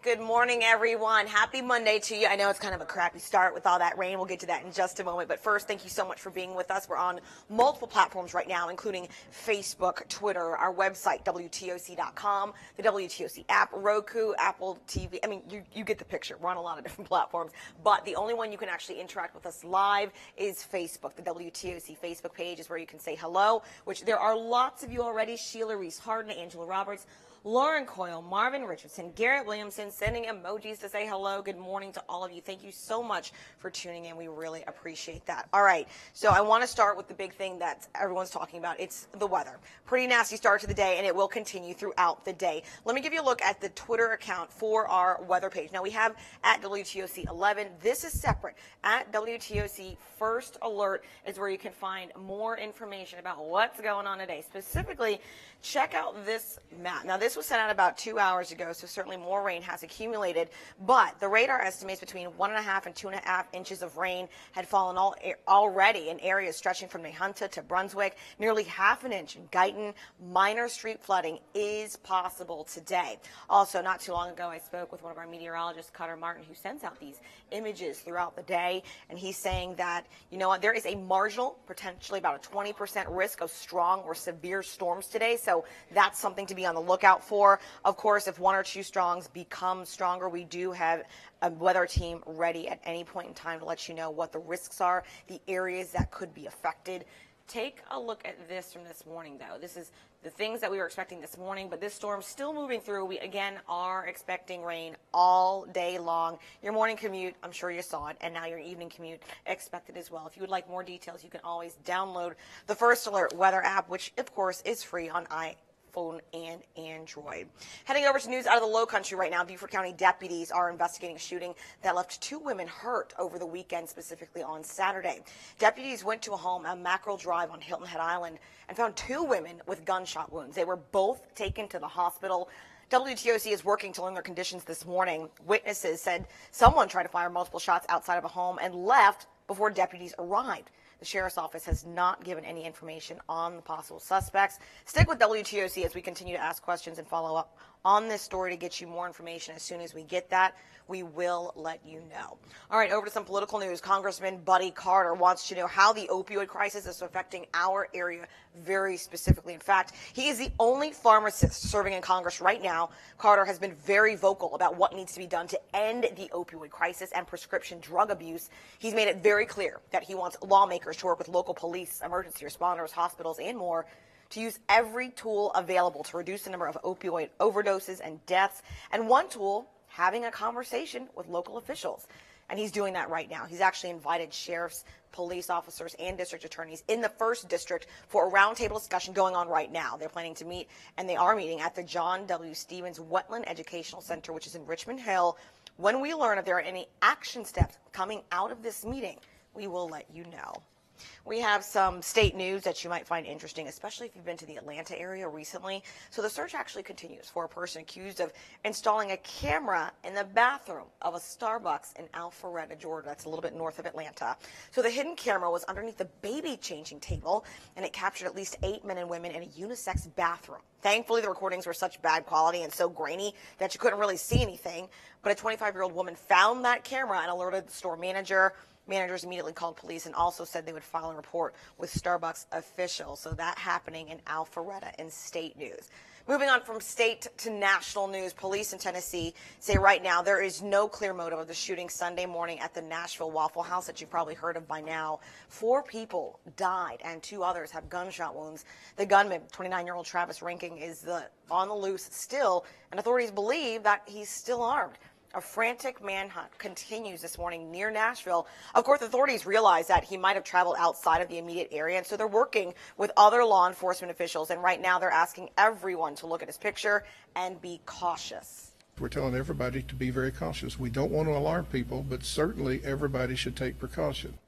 Good morning, everyone. Happy Monday to you. I know it's kind of a crappy start with all that rain. We'll get to that in just a moment. But first, thank you so much for being with us. We're on multiple platforms right now, including Facebook, Twitter, our website, WTOC.com, the WTOC app, Roku, Apple TV. I mean, you get the picture. We're on a lot of different platforms. But the only one you can actually interact with us live is Facebook. The WTOC Facebook page is where you can say hello, which there are lots of you already. Sheila Reese Harden, Angela Roberts, Lauren Coyle, Marvin Richardson, Garrett Williamson, sending emojis to say hello. Good morning to all of you. Thank you so much for tuning in. We really appreciate that. All right, so I want to start with the big thing that everyone's talking about. It's the weather. Pretty nasty start to the day, and it will continue throughout the day. Let me give you a look at the Twitter account for our weather page. Now, we have at WTOC 11. This is separate. At WTOC First Alert is where you can find more information about what's going on today. Specifically, check out this map. Now, this was sent out about 2 hours ago, so certainly more rain has accumulated, but the radar estimates between 1.5 and 2.5 inches of rain had fallen already in areas stretching from Nahunta to Brunswick. Nearly half an inch in Guyton. Minor street flooding is possible today. Also, not too long ago, I spoke with one of our meteorologists, Cutter Martin, who sends out these images throughout the day, and he's saying that, you know what, there is a marginal, potentially about a 20% risk of strong or severe storms today, so that's something to be on the lookout for. Of course, if one or two storms become stronger, we do have a weather team ready at any point in time to let you know what the risks are, the areas that could be affected. Take a look at this from this morning, though. This is the things that we were expecting this morning, but this storm's still moving through. We, again, are expecting rain all day long. Your morning commute, I'm sure you saw it, and now your evening commute expected as well. If you would like more details, you can always download the First Alert weather app, which, of course, is free on iPhone and Android. Heading over to news out of the Low Country right now. Beaufort County deputies are investigating a shooting that left 2 women hurt over the weekend, specifically on Saturday. Deputies went to a home on Mackerel Drive on Hilton Head Island and found 2 women with gunshot wounds. They were both taken to the hospital. WTOC is working to learn their conditions this morning. Witnesses said someone tried to fire multiple shots outside of a home and left before deputies arrived. The sheriff's office has not given any information on the possible suspects. Stick with WTOC as we continue to ask questions and follow up on this story to get you more information. As soon as we get that, we will let you know. All right, over to some political news. Congressman Buddy Carter wants to know how the opioid crisis is affecting our area very specifically. In fact, he is the only pharmacist serving in Congress right now. Carter has been very vocal about what needs to be done to end the opioid crisis and prescription drug abuse. He's made it very clear that he wants lawmakers to work with local police, emergency responders, hospitals, and more to use every tool available to reduce the number of opioid overdoses and deaths. And one tool, having a conversation with local officials. And he's doing that right now. He's actually invited sheriffs, police officers, and district attorneys in the 1st District for a roundtable discussion going on right now. They're planning to meet, and they are meeting at the John W. Stevens Wetland Educational Center, which is in Richmond Hill. When we learn if there are any action steps coming out of this meeting, we will let you know. We have some state news that you might find interesting, especially if you've been to the Atlanta area recently. So the search actually continues for a person accused of installing a camera in the bathroom of a Starbucks in Alpharetta, Georgia. That's a little bit north of Atlanta. So the hidden camera was underneath the baby changing table, and it captured at least 8 men and women in a unisex bathroom. Thankfully, the recordings were such bad quality and so grainy that you couldn't really see anything. But a 25-year-old woman found that camera and alerted the store manager. Managers immediately called police and also said they would file a report with Starbucks officials. So that happening in Alpharetta in state news. Moving on from state to national news, police in Tennessee say right now there is no clear motive of the shooting Sunday morning at the Nashville Waffle House that you've probably heard of by now. 4 people died and 2 others have gunshot wounds. The gunman, 29-year-old Travis Ranking, is on the loose still, and authorities believe that he's still armed. A frantic manhunt continues this morning near Nashville. Of course, authorities realize that he might have traveled outside of the immediate area, and so they're working with other law enforcement officials. And right now, they're asking everyone to look at his picture and be cautious. We're telling everybody to be very cautious. We don't want to alarm people, but certainly everybody should take precaution.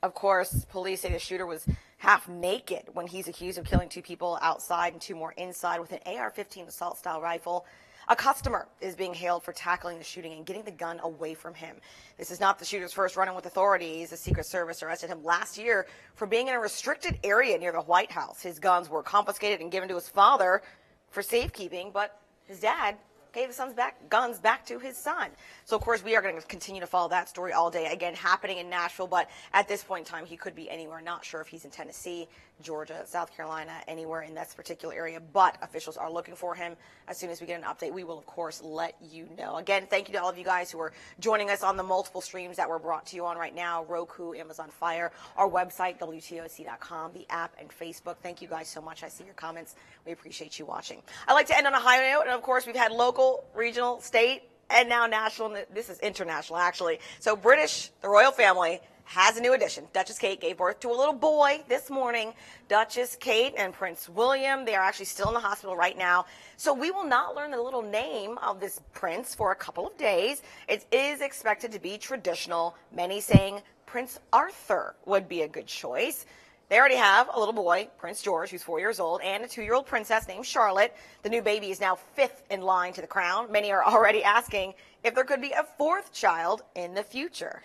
Of course, police say the shooter was half naked when he's accused of killing 2 people outside and 2 more inside with an AR-15 assault-style rifle. A customer is being hailed for tackling the shooting and getting the gun away from him. This is not the shooter's first run-in with authorities. The Secret Service arrested him last year for being in a restricted area near the White House. His guns were confiscated and given to his father for safekeeping, but his dad gave his guns back to his son. So, of course, we are going to continue to follow that story all day. Again, happening in Nashville, but at this point in time, he could be anywhere. Not sure if he's in Tennessee, Georgia, South Carolina, anywhere in this particular area, but officials are looking for him. As soon as we get an update, we will, of course, let you know. Again, thank you to all of you guys who are joining us on the multiple streams that we're brought to you on right now, Roku, Amazon Fire, our website, WTOC.com, the app, and Facebook. Thank you guys so much. I see your comments. We appreciate you watching. I'd like to end on a high note, and, of course, we've had local, regional, state, and now national. This is international, actually. So British, the royal family, has a new addition. Duchess Kate gave birth to a little boy this morning. Duchess Kate and Prince William, they are actually still in the hospital right now. So we will not learn the little name of this prince for a couple of days. It is expected to be traditional. Many saying Prince Arthur would be a good choice. They already have a little boy, Prince George, who's 4 years old, and a 2-year-old princess named Charlotte. The new baby is now 5th in line to the crown. Many are already asking if there could be a 4th child in the future.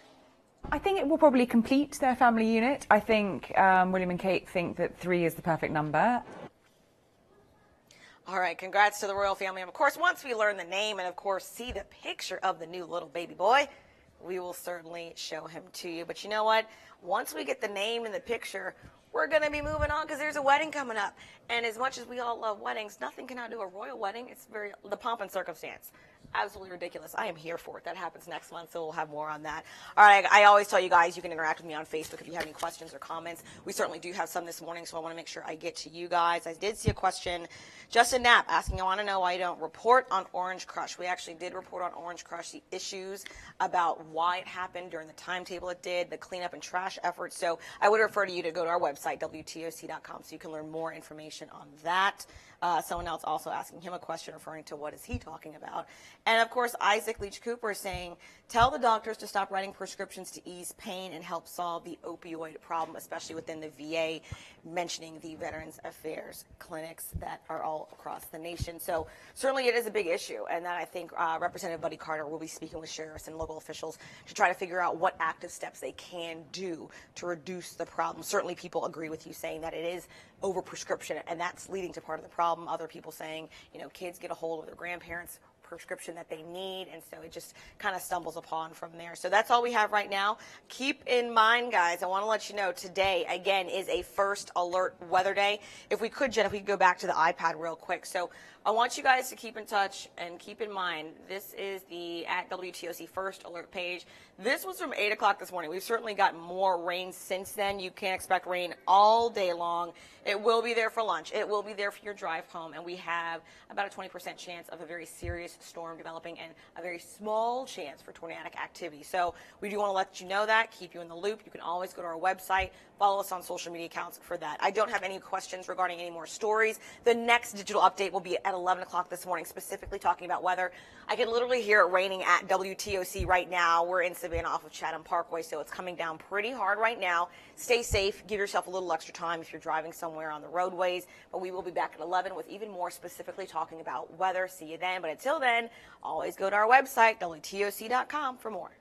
I think it will probably complete their family unit. I think William and Kate think that 3 is the perfect number. All right, congrats to the royal family. And of course, once we learn the name and, of course, see the picture of the new little baby boy, we will certainly show him to you. But you know what? Once we get the name and the picture, we're going to be moving on because there's a wedding coming up. And as much as we all love weddings, nothing can outdo a royal wedding. It's the pomp and circumstance. Absolutely ridiculous. I am here for it. That happens next month, so we'll have more on that. All right, I always tell you guys you can interact with me on Facebook if you have any questions or comments. We certainly do have some this morning, so I want to make sure I get to you guys. I did see a question. Justin Knapp asking, I want to know why you don't report on Orange Crush. We actually did report on Orange Crush, the issues about why it happened during the timetable it did, the cleanup and trash efforts. So I would refer to you to go to our website, WTOC.com, so you can learn more information on that. Someone else also asking him a question referring to what is he talking about. And, of course, Isaac Leach Cooper saying, tell the doctors to stop writing prescriptions to ease pain and help solve the opioid problem, especially within the VA, mentioning the Veterans Affairs clinics that are all across the nation. So certainly it is a big issue, and that I think Representative Buddy Carter will be speaking with sheriffs and local officials to try to figure out what active steps they can do to reduce the problem. Certainly people agree with you saying that it is overprescription, and that's leading to part of the problem. Other people saying, you know, kids get a hold of their grandparents' prescription that they need, and so it just kind of stumbles upon from there. So that's all we have right now. Keep in mind, guys, I want to let you know today, again, is a first alert weather day. If we could, Jen, if we could go back to the iPad real quick. So I want you guys to keep in touch and keep in mind, this is the at WTOC first alert page. This was from 8 o'clock this morning. We've certainly gotten more rain since then. You can't expect rain all day long. It will be there for lunch. It will be there for your drive home. And we have about a 20% chance of a very serious storm developing and a very small chance for tornadic activity. So we do want to let you know that, keep you in the loop. You can always go to our website, follow us on social media accounts for that. I don't have any questions regarding any more stories. The next digital update will be at 11 o'clock this morning, specifically talking about weather. I can literally hear it raining at WTOC right now. We're in Savannah off of Chatham Parkway, so it's coming down pretty hard right now. Stay safe. Give yourself a little extra time if you're driving somewhere on the roadways. But we will be back at 11 with even more specifically talking about weather. See you then. But until then, always go to our website, WTOC.com, for more.